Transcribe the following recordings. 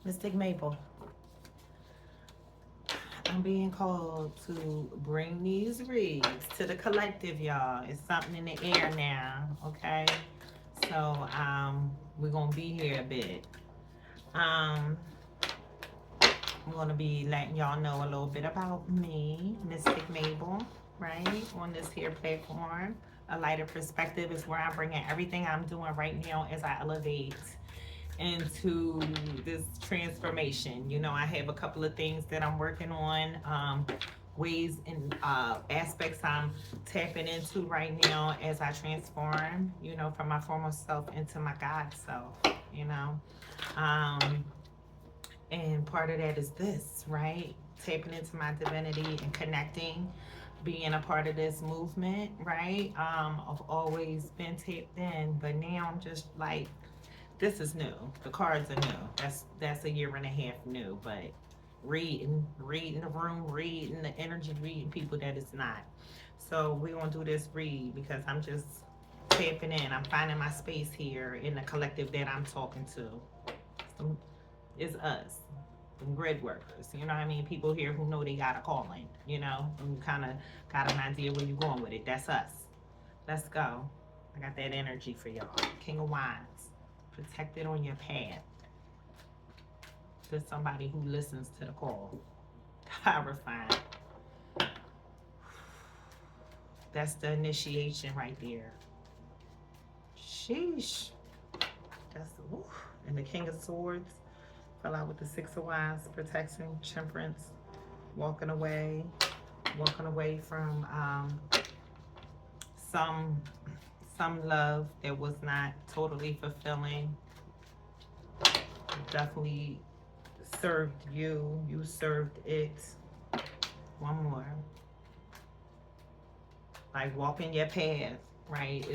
Mystic Maple, I'm being called to bring these reads to the collective, y'all. It's something in the air now, okay? So, we're gonna be here a bit. Um, I'm gonna be letting y'all know a little bit about me, Mystic Mabel, right? On this here platform. A lighter perspective is where I'm bringing everything I'm doing right now as I elevate into this transformation. You know, I have a couple of things that I'm working on, ways and aspects I'm tapping into right now as I transform, you know, from my former self into my God self, you know. Um, and part of that is this, right? Tapping into my divinity and connecting, being a part of this movement, right? I've always been tapped in, but now I'm just like, this is new. The cards are new. That's a year and a half new, but reading the room, reading the energy, reading people that it's not. So we're gonna do this read because I'm just tapping in. I'm finding my space here in the collective that I'm talking to. So it's us, them grid workers. You know what I mean? People here who know they got a calling. You know, and you kind of got an idea where you're going with it. That's us. Let's go. I got that energy for y'all. King of Wands. Protected on your path. To somebody who listens to the call. Horrifying. That's the initiation right there. Sheesh. That's oof. And the King of Swords fell out with the Six of Wands, protection, temperance, walking away from some some love that was not totally fulfilling. Definitely served you. You served it. One more. Like walking your path, right?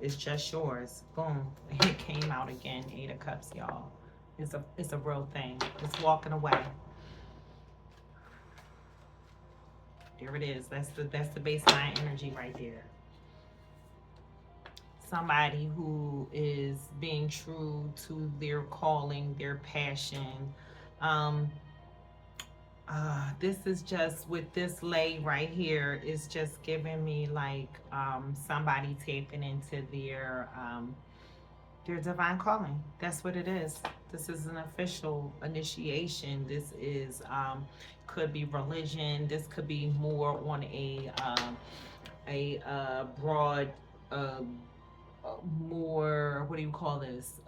It's just yours. Boom. It came out again. Eight of Cups, y'all. It's a real thing. It's walking away. There it is. That's the baseline energy right there. Somebody who is being true to their calling, their passion. Um, this is just with this lay right here is just giving me like somebody tapping into their divine calling. That's what it is. This is an official initiation. This is could be religion. This could be more on a broad uh, more, what do you call this,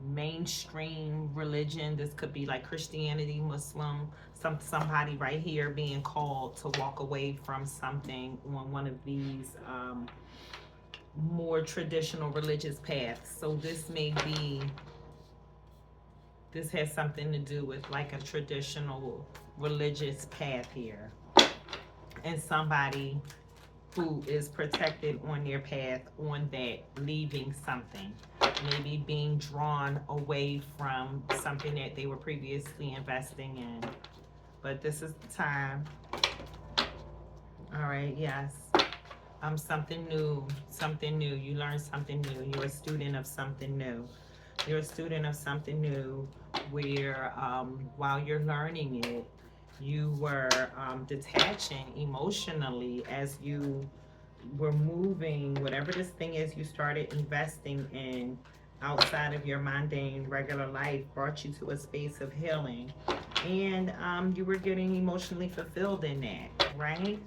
mainstream religion. This could be like Christianity, Muslim, somebody right here being called to walk away from something on one of these more traditional religious paths. So this has something to do with like a traditional religious path here, and somebody who is protected on their path on that, leaving something, maybe being drawn away from something that they were previously investing in. But this is the time. All right, yes. Something new, something new. You learn something new. You're a student of something new. You're a student of something new where while you're learning it, you were detaching emotionally as you were moving, whatever this thing is you started investing in outside of your mundane regular life brought you to a space of healing. And you were getting emotionally fulfilled in that, right?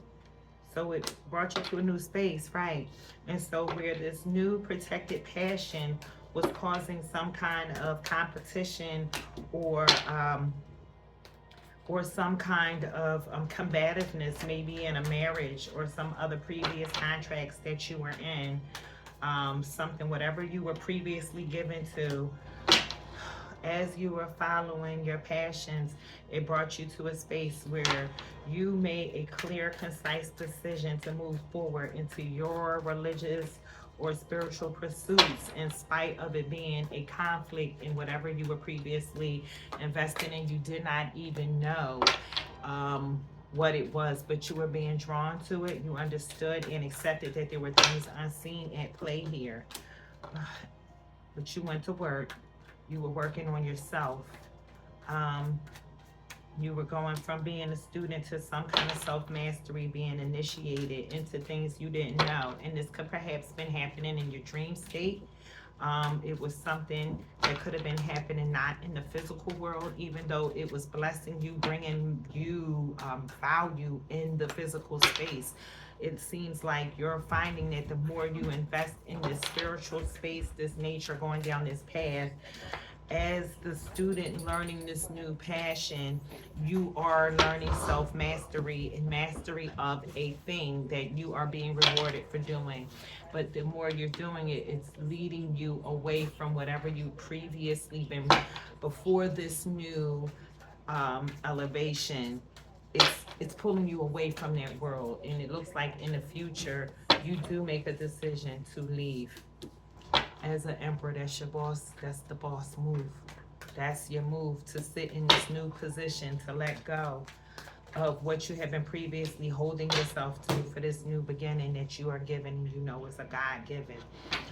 So it brought you to a new space, right? And so where this new protected passion was causing some kind of competition or some kind of combativeness, maybe in a marriage or some other previous contracts that you were in, something, whatever you were previously given to, as you were following your passions, it brought you to a space where you made a clear, concise decision to move forward into your religious or spiritual pursuits in spite of it being a conflict in whatever you were previously invested in. You did not even know what it was, but you were being drawn to it. You understood and accepted that there were things unseen at play here. But you went to work. You were working on yourself. Um, you were going from being a student to some kind of self-mastery, being initiated into things you didn't know. And this could perhaps been happening in your dream state. It was something that could have been happening not in the physical world, even though it was blessing you, bringing you value in the physical space. It seems like you're finding that the more you invest in this spiritual space, this nature, going down this path, as the student learning this new passion, you are learning self mastery and mastery of a thing that you are being rewarded for doing. But the more you're doing it, it's leading you away from whatever you previously been before this new elevation. It's pulling you away from that world, and it looks like in the future you do make a decision to leave. As an emperor, that's your boss. That's the boss move. That's your move to sit in this new position, to let go of what you have been previously holding yourself to for this new beginning that you are given, you know, is a God given.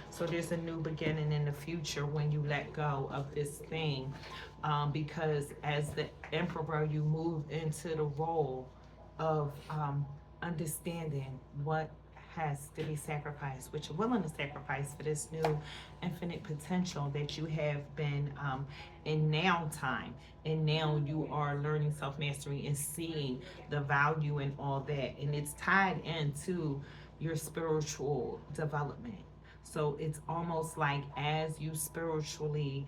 So there's a new beginning in the future when you let go of this thing. Because as the emperor, you move into the role of understanding what has to be sacrificed, which you're willing to sacrifice for this new infinite potential that you have been in now time. And now you are learning self mastery and seeing the value in all that. And it's tied into your spiritual development. So it's almost like as you spiritually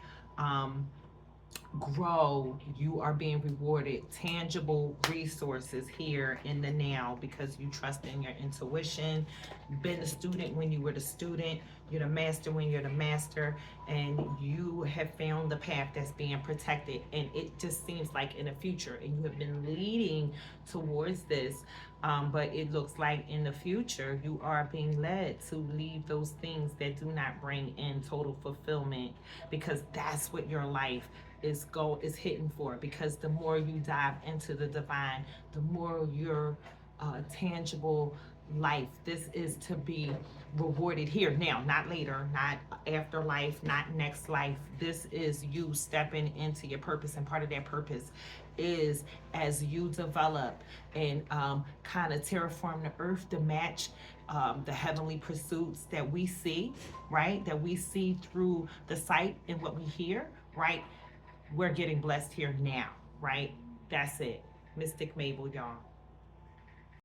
grow, you are being rewarded tangible resources here in the now because you trust in your intuition. You've been a student when you were the student, you're the master when you're the master, and you have found the path that's being protected. And it just seems like in the future, and you have been leading towards this. But it looks like in the future, you are being led to leave those things that do not bring in total fulfillment, because that's what your life is hitting for. Because the more you dive into the divine, the more your tangible life, this is to be rewarded here now, not later, not afterlife, not next life. This is you stepping into your purpose, and part of that purpose is as you develop and kind of terraform the earth to match the heavenly pursuits that we see, right? That we see through the sight and what we hear, right? We're getting blessed here now, right? That's it. Mystic Mabel, y'all.